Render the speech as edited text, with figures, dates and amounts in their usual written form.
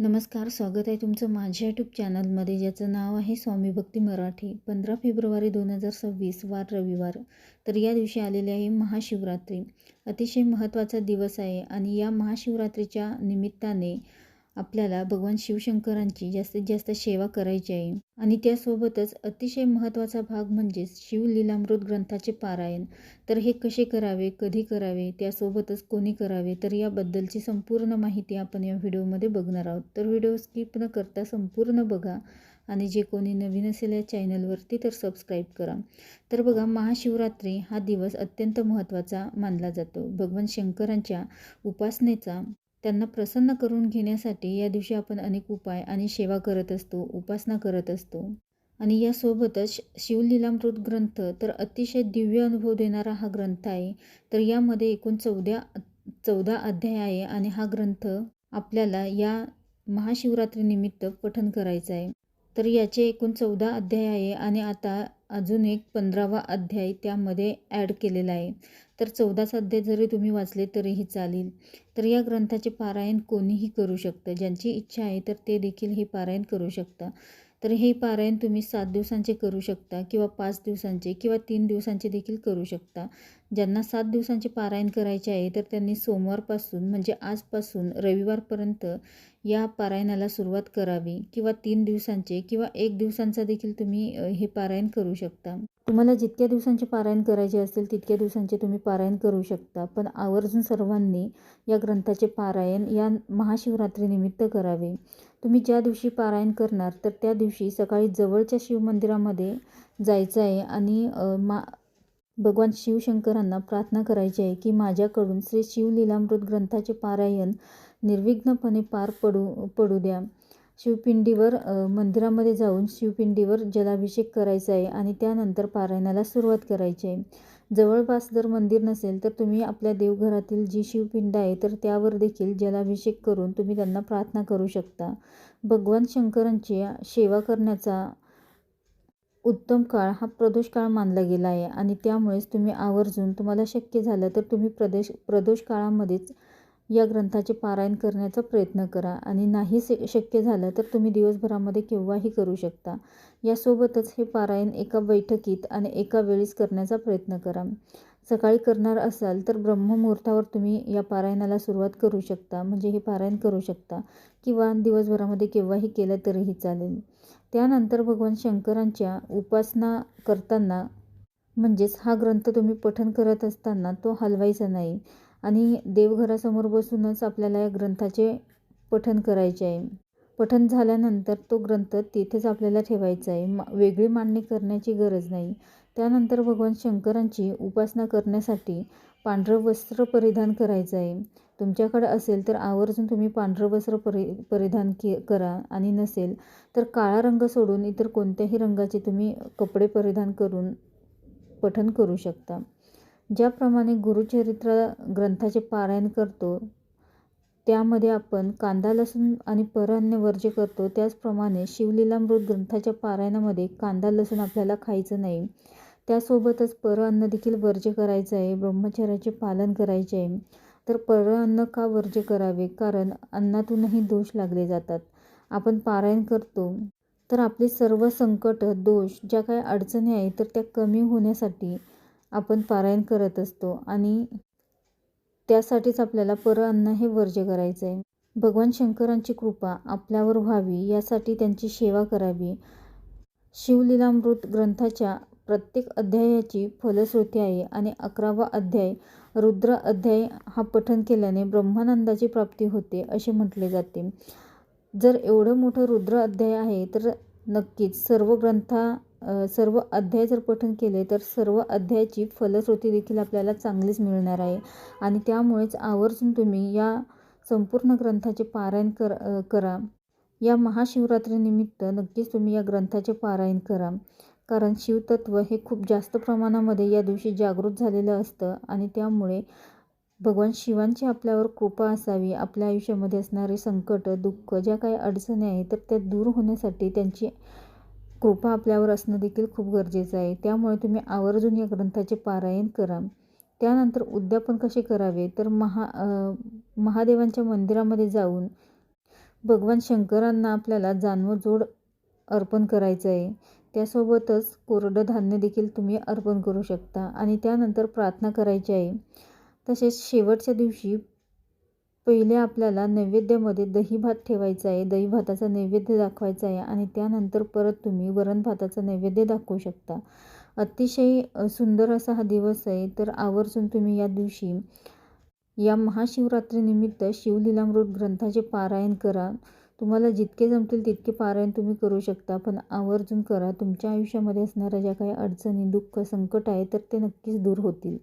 नमस्कार, स्वागत आहे तुमचं माझ्या यूट्यूब चॅनलमध्ये, ज्याचं नाव आहे स्वामी भक्ती मराठी. 15 फेब्रुवारी 2026 वार रविवार. तर या दिवशी आलेली आहे महाशिवरात्री. अतिशय महत्त्वाचा दिवस आहे आणि या महाशिवरात्रीच्या निमित्ताने आपल्याला भगवान शिवशंकरांची जास्तीत जास्त सेवा करायची आहे. आणि त्यासोबतच अतिशय महत्त्वाचा भाग म्हणजे शिवलीलामृत ग्रंथाचे पारायण. तर हे कसे करावे, कधी करावे, त्यासोबतच कोणी करावे, तर याबद्दलची संपूर्ण माहिती आपण या व्हिडिओमध्ये बघणार आहोत. तर व्हिडिओ स्किप न करता संपूर्ण बघा आणि जे कोणी नवीन असेल या चॅनलवरती तर सबस्क्राईब करा. तर बघा, महाशिवरात्री हा दिवस अत्यंत महत्त्वाचा मानला जातो. भगवान शंकरांच्या उपासनेचा, त्यांना प्रसन्न करून घेण्यासाठी या दिवशी आपण अनेक उपाय आणि सेवा करत असतो, उपासना करत असतो. आणि यासोबतच शिवलीलामृत ग्रंथ तर अतिशय दिव्य अनुभव देणारा हा ग्रंथ आहे. तर यामध्ये एकूण 14 अध्याय आहे आणि हा ग्रंथ आपल्याला या महाशिवरात्रीनिमित्त पठण करायचा आहे. तर याचे एकूण 14 अध्याय आहे आणि आता अजून एक 15वा अध्याय त्यामध्ये ॲड केलेला आहे. तर 14चा अध्याय जरी तुम्ही वाचले तरीही चालेल. तर या ग्रंथाचे पारायण कोणीही करू शकतं. ज्यांची इच्छा आहे तर ते देखील हे पारायण करू शकता. तर हे पारायण तुम्ही 7 दिवसांचे करू शकता किंवा 5 दिवसांचे किंवा 3 दिवसांचे देखील करू शकता. ज्यांना 7 दिवसांचे पारायण करायचे आहे तर त्यांनी सोमवारपासून म्हणजे आजपासून रविवारपर्यंत या पारायणाला सुरुवात करावी किंवा 3 दिवसांचे किंवा 1 दिवसांचा देखील तुम्ही हे पारायण करू शकता. तुम्हाला जितक्या दिवसांचे पारायण करायचे असतील तितक्या दिवसांचे तुम्ही पारायण करू शकता. पण आवर्जून सर्वांनी या ग्रंथाचे पारायण या महाशिवरात्रीनिमित्त करावे. तुम्ही ज्या दिवशी पारायण करणार तर त्या दिवशी सकाळी जवळच्या शिवमंदिरामध्ये जायचं आहे आणि भगवान शिवशंकरांना प्रार्थना करायची आहे की माझ्याकडून श्री शिवलीलामृत ग्रंथाचे पारायण निर्विघ्नपणे पार पडू द्या. शिवपिंडीवर मंदिरामध्ये जाऊन शिवपिंडीवर जलाभिषेक करायचा आहे आणि त्यानंतर पारायणाला सुरुवात करायची आहे. जवळपास जर मंदिर नसेल तर तुम्ही आपल्या देवघरातील जी शिवपिंड आहे तर त्यावर देखील जलाभिषेक करून तुम्ही त्यांना प्रार्थना करू शकता. भगवान शंकरांची सेवा करण्याचा उत्तम काळ हा प्रदोष काळ मानला गेला आहे आणि त्यामुळेच तुम्ही आवर्जून, तुम्हाला शक्य झालं तर तुम्ही प्रदोष काळामध्येच या ग्रंथाचे पारायण करण्याचा प्रयत्न करा आणि नाही शक्य झालं तर तुम्ही दिवसभरामध्ये केव्हाही करू शकता. यासोबतच हे पारायण एका बैठकीत आणि एका वेळीच करण्याचा प्रयत्न करा. सकाळी करणार असाल तर ब्रह्ममुहूर्तावर तुम्ही या पारायणाला सुरुवात करू शकता, म्हणजे हे पारायण करू शकता किंवा दिवसभरामध्ये केव्हाही केलं तरीही चालेल. त्यानंतर भगवान शंकरांच्या उपासना करताना, म्हणजेच हा ग्रंथ तुम्ही पठण करत असताना तो हलवायचा नाही आणि देवघरासमोर बसूनच आपल्याला या ग्रंथाचे पठण करायचे आहे. पठण झाल्यानंतर तो ग्रंथ तिथेच आपल्याला ठेवायचा आहे, वेगळी मांडणी करण्याची गरज नाही. त्यानंतर भगवान शंकरांची उपासना करण्यासाठी पांढरं वस्त्र परिधान करायचं आहे. तुमच्याकडे असेल तर आवर्जून तुम्ही पांढरं वस्त्र परिधान करा आणि नसेल तर काळा रंग सोडून इतर कोणत्याही रंगाचे तुम्ही कपडे परिधान करून पठण करू शकता. ज्याप्रमाणे गुरुचरित्र ग्रंथाचे पारायण करतो त्यामध्ये आपण कांदा, लसूण आणि परअन्न वर्ज्य करतो, त्याचप्रमाणे शिवलीलामृत ग्रंथाच्या पारायणामध्ये कांदा, लसूण आपल्याला खायचं नाही. त्यासोबतच परअन्न देखील वर्ज्य करायचं आहे, ब्रह्मचर्याचे पालन करायचे आहे. तर परअन्न का वर्ज्य करावे? कारण अन्नातूनही दोष लागले जातात. आपण पारायण करतो तर आपले सर्व संकट, दोष, ज्या काही अडचणी आहेत तर त्या कमी होण्यासाठी आपण पारायण करत असतो आणि त्यासाठीच आपल्याला परअन्न हे वर्ज्य करायचं आहे. भगवान शंकरांची कृपा आपल्यावर व्हावी यासाठी त्यांची सेवा करावी. शिवलीलामृत ग्रंथाच्या प्रत्येक अध्यायाची फलश्रुती आहे आणि 11वा अध्याय रुद्र अध्याय हा पठण केल्याने ब्रह्मानंदाची प्राप्ती होते असे म्हटले जाते. जर एवढं मोठं रुद्र अध्याय आहे तर नक्कीच सर्व अध्याय जर पठण केले तर सर्व अध्यायाची फलश्रुती देखील आपल्याला चांगलीच मिळणार आहे आणि त्यामुळेच आवर्जून तुम्ही या संपूर्ण ग्रंथाचे पारायण करा. या महाशिवरात्रीनिमित्त नक्कीच तुम्ही या ग्रंथाचे पारायण करा, कारण शिवतत्व हे खूप जास्त प्रमाणामध्ये या दिवशी जागृत झालेलं असतं आणि त्यामुळे भगवान शिवांची आपल्यावर कृपा असावी. आपल्या आयुष्यामध्ये असणारे संकट, दुःख, ज्या काही अडचणी आहेत तर त्या दूर होण्यासाठी त्यांची कृपा आपल्यावर असणं देखील खूप गरजेचं आहे. त्यामुळे तुम्ही आवर्जून या ग्रंथाचे पारायण करा. त्यानंतर उद्यापन कसे करावे तर महादेवांच्या मंदिरामध्ये जाऊन भगवान शंकरांना आपल्याला जोड अर्पण करायचं आहे. त्यासोबतच कोरडं धान्य देखील तुम्ही अर्पण करू शकता आणि त्यानंतर प्रार्थना करायची आहे. तसेच शेवटच्या दिवशी पहिले आपल्याला नैवेद्यामध्ये दही भात ठेवायचा आहे. दही भाताचा नैवेद्य दाखवायचा आहे आणि त्यानंतर परत तुम्ही वरण भाताचा नैवेद्य दाखवू शकता. अतिशय सुंदर असा हा दिवस आहे. तर आवर्जून तुम्ही या दिवशी या महाशिवरात्रीनिमित्त शिवलीलामृत ग्रंथाचे पारायण करा. तुम्हाला जितके जमतील तितके पारायण तुम्ही करू शकता, पण आवर्जून करा. तुमच्या आयुष्यामध्ये असणाऱ्या ज्या काही अडचणी, दुःख, संकट आहे तर ते नक्कीच दूर होतील.